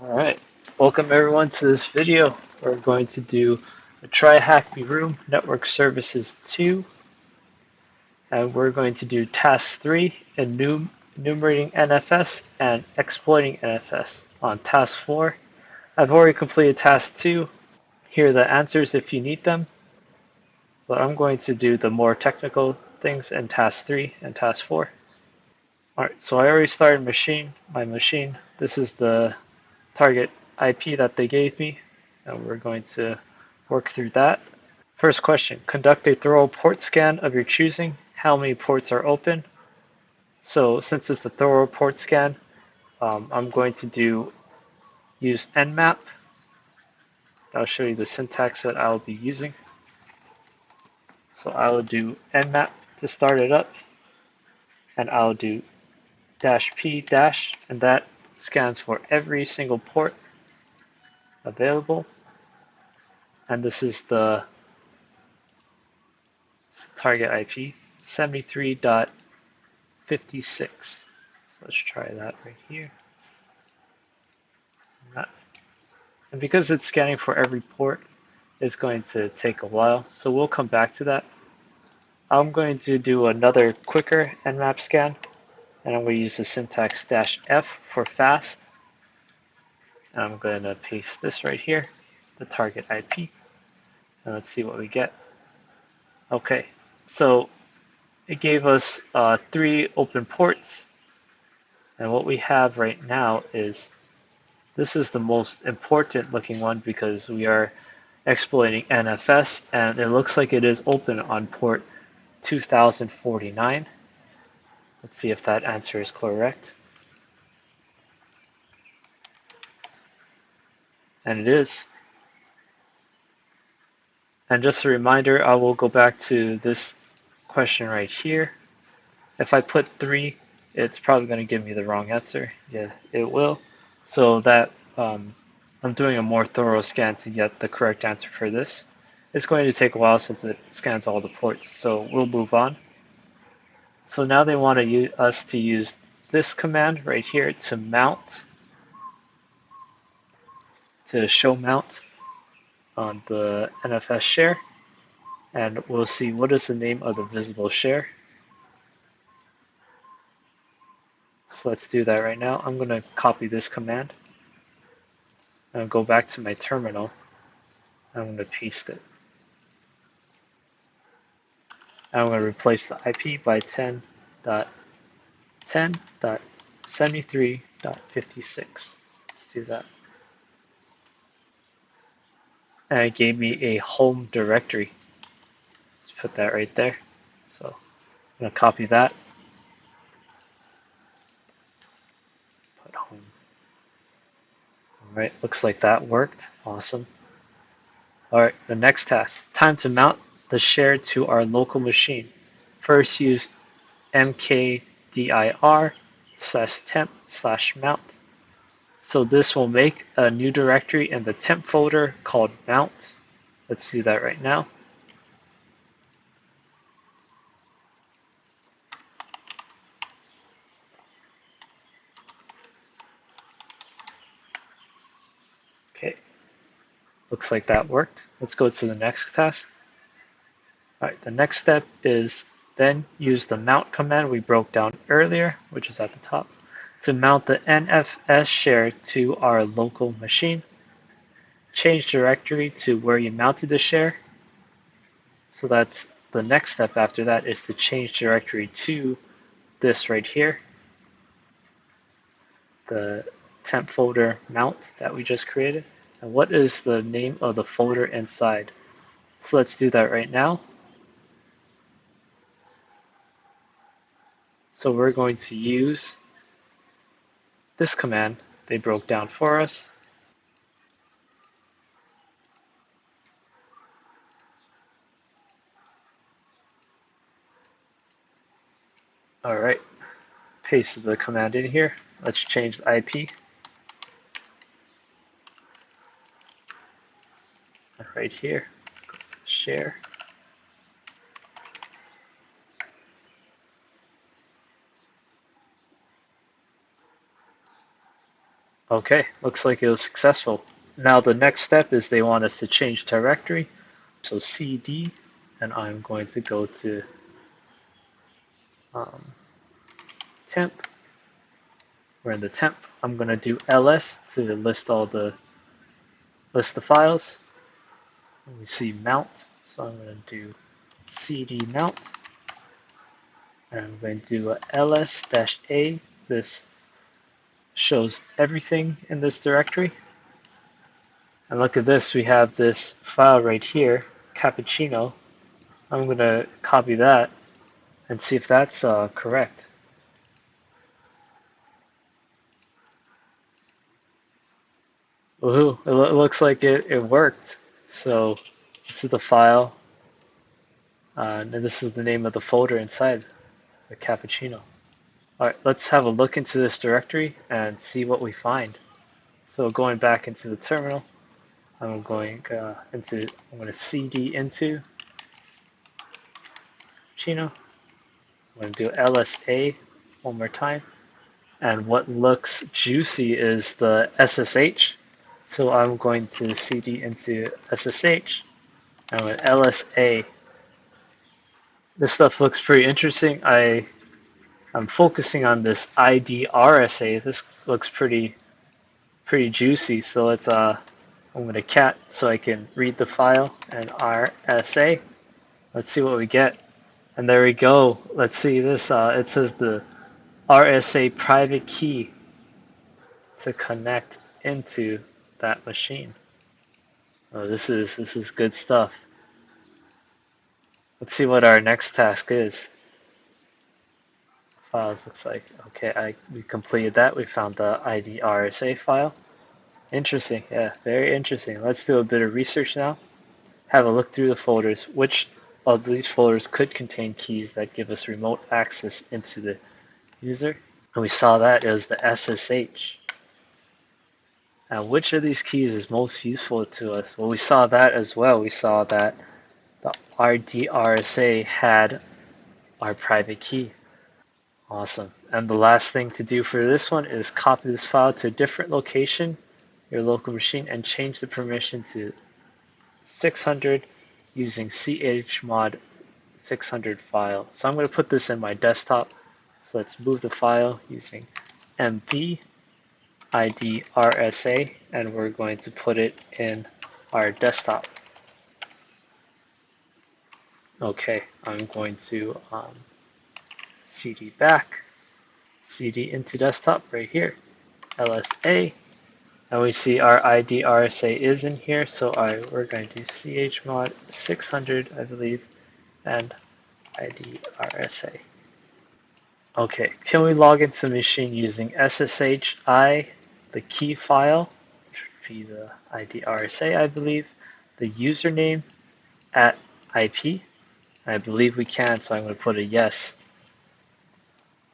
Alright, welcome everyone to this video. We're going to do a TryHackMe Network Services 2, and we're going to do Task 3, Enumerating NFS and Exploiting NFS. On Task 4, I've already completed Task 2. Here are the answers if you need them, but I'm going to do the more technical things in Task 3 and Task 4. Alright, so I already started my machine. This is the target IP that they gave me, and we're going to work through that. First question, conduct a thorough port scan of your choosing. How many ports are open? So since it's a thorough port scan, I'm going to use nmap. I'll show you the syntax that I'll be using. So I will do nmap to start it up, and I'll do -p-, and that scans for every single port available. And this is the target IP, 73.56. So let's try that right here. And because it's scanning for every port, it's going to take a while. So we'll come back to that. I'm going to do another quicker nmap scan, and I'm going to use the syntax -f for fast. And I'm going to paste this right here, the target IP, and let's see what we get. Okay, so it gave us 3 open ports, and what we have right now is this is the most important looking one because we are exploiting NFS, and it looks like it is open on port 2049. Let's see if that answer is correct. And it is. And just a reminder, I will go back to this question right here. If I put 3, it's probably going to give me the wrong answer. Yeah, it will. So that I'm doing a more thorough scan to get the correct answer for this. It's going to take a while since it scans all the ports, so we'll move on. So now they want us to use this command right here to mount, to show mount on the NFS share, and we'll see what is the name of the visible share. So let's do that right now. I'm going to copy this command and go back to my terminal. I'm going to paste it. I'm going to replace the IP by 10.10.73.56. Let's do that. And it gave me a home directory. Let's put that right there. So I'm going to copy that. Put home. Alright, looks like that worked. Awesome. Alright, the next task. Time to mount the share to our local machine. First use mkdir/temp/mount. So this will make a new directory in the temp folder called mount. Let's do that right now. Okay, looks like that worked. Let's go to the next task. All right, the next step is then use the mount command we broke down earlier, which is at the top, to mount the NFS share to our local machine. Change directory to where you mounted the share. So that's the next step after that is to change directory to this right here, the temp folder mount that we just created. And what is the name of the folder inside? So let's do that right now. So we're going to use this command they broke down for us. All right, paste the command in here. Let's change the IP. Right here, go to share. Okay, looks like it was successful. Now the next step is they want us to change directory. So cd, and I'm going to go to um, temp. We're in the temp. I'm going to do ls to list the files. And we see mount, so I'm going to do cd mount, and I'm going to do ls-a. This shows everything in this directory. And look at this, we have this file right here, cappuccino. I'm going to copy that and see if that's correct. Woohoo, it looks like it worked. So this is the file, and this is the name of the folder inside, the cappuccino. All right, let's have a look into this directory and see what we find. So going back into the terminal, I'm going to cd into Chino. I'm going to do LSA one more time. And what looks juicy is the SSH. So I'm going to cd into SSH. I'm going to LSA. This stuff looks pretty interesting. I'm focusing on this IDRSA. This looks pretty juicy. So let's I'm going to cat so I can read the file and RSA. Let's see what we get. And there we go. Let's see this. It says the RSA private key to connect into that machine. Oh, this is good stuff. Let's see what our next task is. Files looks like okay. We completed that. We found the ID RSA file. Interesting. Yeah, very interesting. Let's do a bit of research now. Have a look through the folders. Which of these folders could contain keys that give us remote access into the user? And we saw that as the SSH. Now, which of these keys is most useful to us? Well, we saw that as well. We saw that the RDRSA had our private key. Awesome. And the last thing to do for this one is copy this file to a different location, your local machine, and change the permission to 600 using chmod 600 file. So I'm going to put this in my desktop. So let's move the file using mv IDRSA, and we're going to put it in our desktop. Okay, I'm going to cd back, cd into desktop right here, LSA, and we see our IDRSA is in here, so we're going to do chmod 600, I believe, and IDRSA. Okay, can we log into the machine using SSHI, the key file, which would be the IDRSA, I believe, the username at IP? I believe we can, so I'm going to put a yes.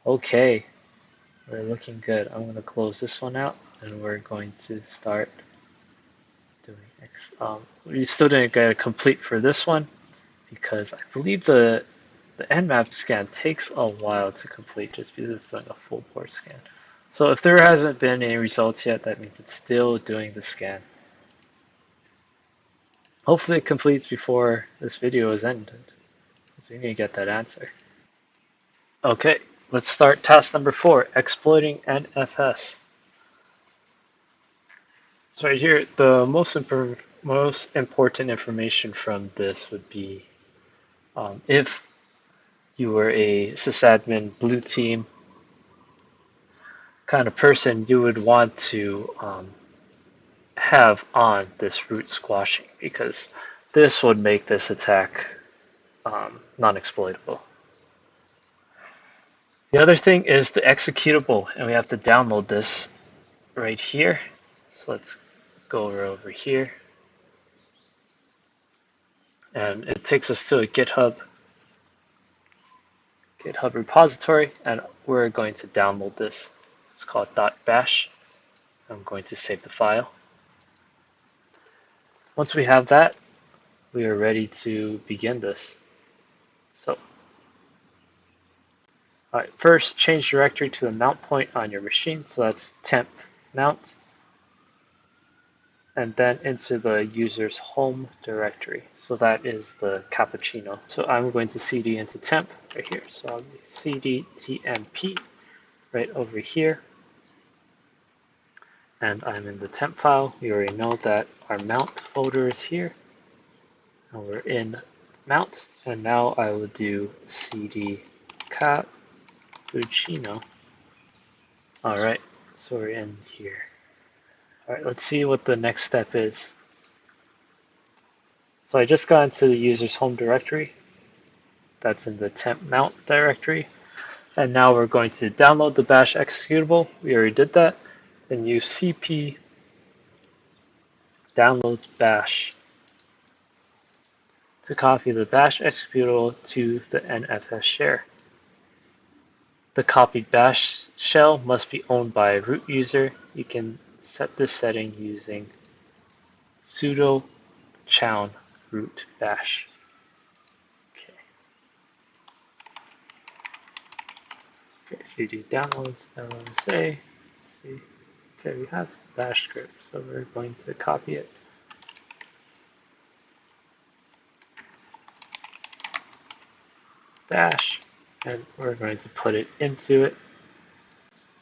Okay, we're looking good. I'm going to close this one out, and we're going to start doing we still didn't get a complete for this one, because I believe the Nmap scan takes a while to complete just because it's doing a full port scan. So if there hasn't been any results yet, that means it's still doing the scan. Hopefully it completes before this video is ended, because we need to get that answer. Okay, let's start task number 4, exploiting NFS. So right here, the most important information from this would be if you were a sysadmin blue team kind of person, you would want to have on this root squashing, because this would make this attack non-exploitable. The other thing is the executable, and we have to download this right here. So let's go over here, and it takes us to a GitHub repository, and we're going to download this. It's called .bash. I'm going to save the file. Once we have that, we are ready to begin this. So, all right, first change directory to the mount point on your machine. So that's temp mount. and then into the user's home directory. So that is the cappuccino. So I'm going to cd into temp right here. So I'll be cd tmp right over here. And I'm in the temp file. We already know that our mount folder is here. And we're in mount. And now I will do cd cappuccino. All right, so we're in here. All right, let's see what the next step is. So I just got into the user's home directory. That's in the temp mount directory. And now we're going to download the bash executable. We already did that. And use cp download bash to copy the bash executable to the NFS share. The copied bash shell must be owned by a root user. You can set this setting using sudo chown root bash. Okay, cd downloads lmsa. See, okay, we have bash script, so we're going to copy it. Bash, and we're going to put it into it.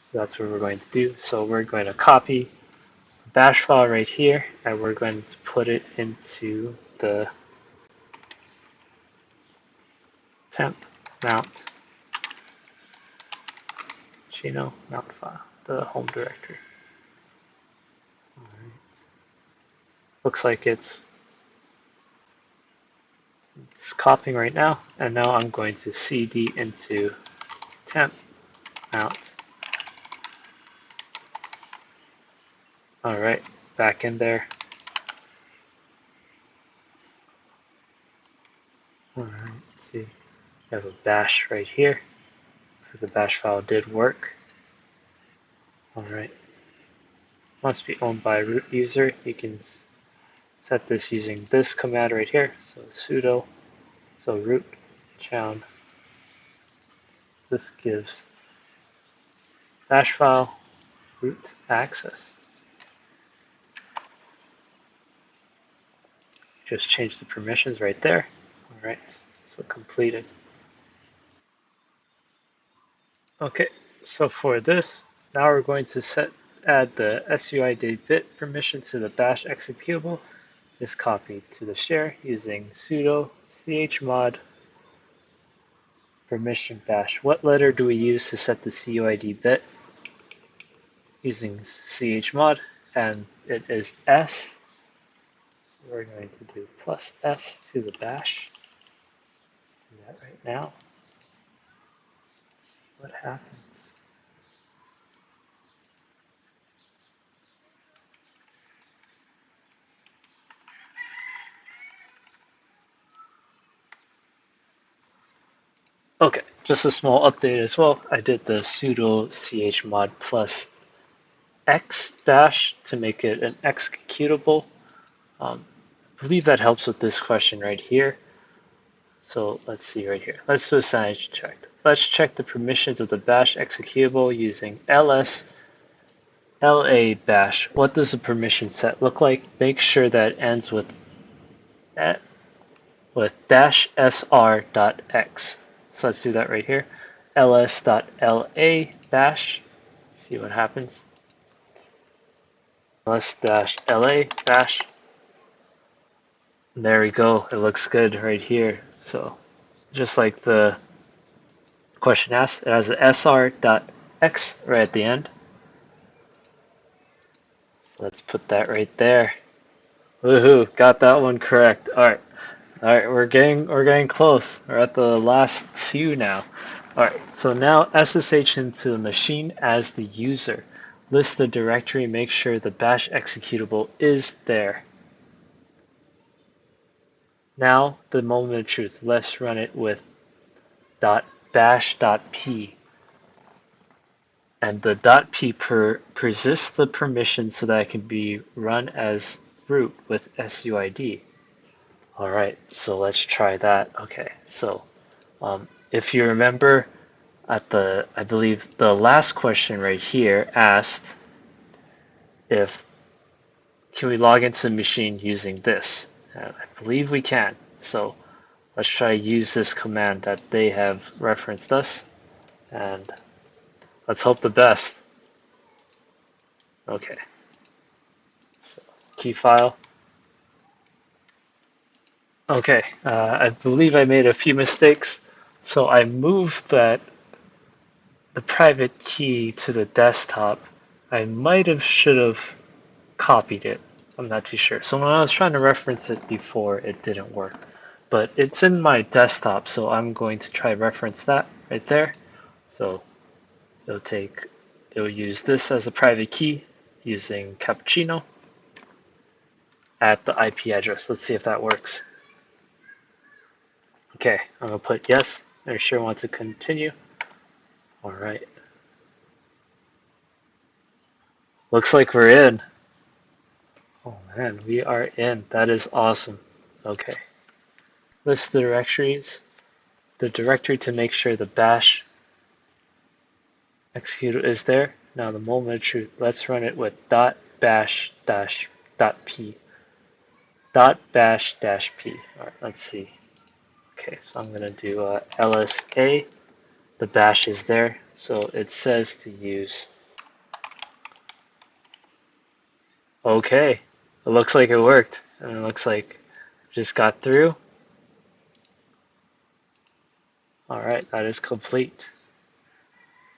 So that's what we're going to do. So we're going to copy the bash file right here, and we're going to put it into the temp mount chino mount file, the home directory. All right. Looks like it's copying right now, and now I'm going to cd into temp mount. All right, back in there. All right, let's see. We have a bash right here. So the bash file did work. All right. Must be owned by a root user. You can set this using this command right here. So sudo, so root chown. This gives bash file root access. Just change the permissions right there. All right, so completed. Okay, so for this, now we're going to add the SUID bit permission to the bash executable. Is copied to the share using sudo chmod permission bash. What letter do we use to set the CUID bit? Using chmod, and it is S. So we're going to do plus S to the bash. Let's do that right now. Let's see what happens. Okay, just a small update as well. I did the sudo chmod plus X bash to make it an executable. I believe that helps with this question right here. So let's see right here. Let's do a sanity check. Let's check the permissions of the bash executable using ls la bash. What does the permission set look like? Make sure that it ends with -sr.x. So let's do that right here. ls.la bash. See what happens. ls-la bash. There we go. It looks good right here. So just like the question asked, it has an sr.x right at the end. So let's put that right there. Woohoo! Got that one correct. All right, we're getting close. We're at the last two now. All right, so now SSH into the machine as the user. List the directory. Make sure the bash executable is there. Now the moment of truth. Let's run it with .bash.p. And the .p persists the permission so that it can be run as root with SUID. All right, so let's try that. Okay, so if you remember I believe the last question right here asked if can we log into the machine using this? And I believe we can. So let's try to use this command that they have referenced us, and let's hope the best. Okay. So key file. Okay, I believe I made a few mistakes. So I moved the private key to the desktop. I should have copied it. I'm not too sure. So when I was trying to reference it before, it didn't work. But it's in my desktop, so I'm going to try reference that right there. So it'll use this as a private key using cappuccino at the IP address. Let's see if that works. Okay, I'm gonna put yes. I sure want to continue. All right. Looks like we're in. Oh man, we are in. That is awesome. Okay. List the directories. The directory to make sure the bash executable is there. Now the moment of truth. Let's run it with .bash .p. .bash -p. All right, let's see. Okay, so I'm gonna do LSA. The bash is there, so it says to use. Okay, it looks like it worked, and it looks like it just got through. All right, that is complete.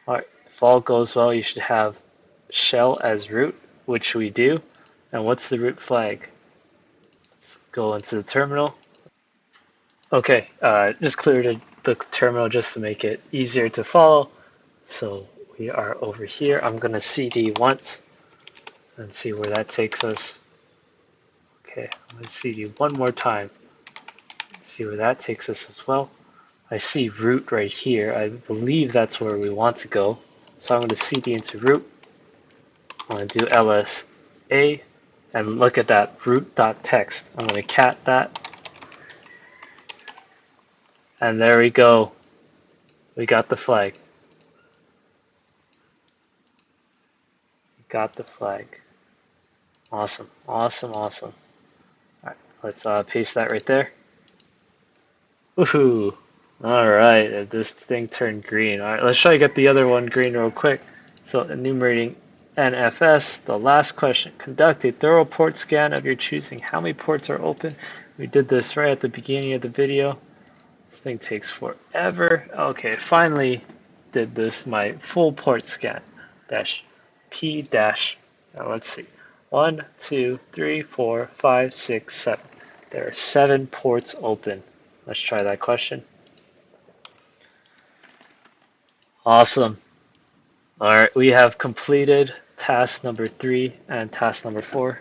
All right, if all goes well, you should have shell as root, which we do. And what's the root flag? Let's go into the terminal. Okay, just cleared the terminal just to make it easier to follow. So we are over here. I'm going to CD once and see where that takes us. Okay, I'm going to CD one more time. See where that takes us as well. I see root right here. I believe that's where we want to go. So I'm going to CD into root. I'm going to do LSA. And look at that root.txt. I'm going to cat that. And there we go. We got the flag. Got the flag. Awesome, awesome, awesome. All right, let's paste that right there. Woohoo! All right, this thing turned green. All right, let's try to get the other one green real quick. So enumerating NFS, the last question. Conduct a thorough port scan of your choosing. How many ports are open? We did this right at the beginning of the video. This thing takes forever. Okay, finally did this, my full port scan. Dash P dash, now let's see. 1, 2, 3, 4, 5, 6, 7. There are 7 ports open. Let's try that question. Awesome. All right, we have completed task number 3 and task number 4.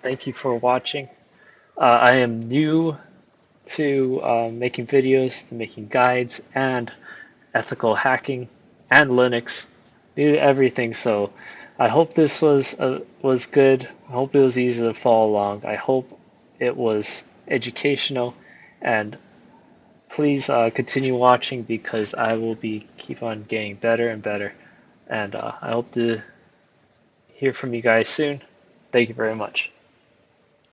Thank you for watching. I am new to making videos, to making guides, and ethical hacking, and Linux. New to everything, so I hope this was good. I hope it was easy to follow along. I hope it was educational, and please continue watching because I will keep on getting better and better. And I hope to hear from you guys soon. Thank you very much.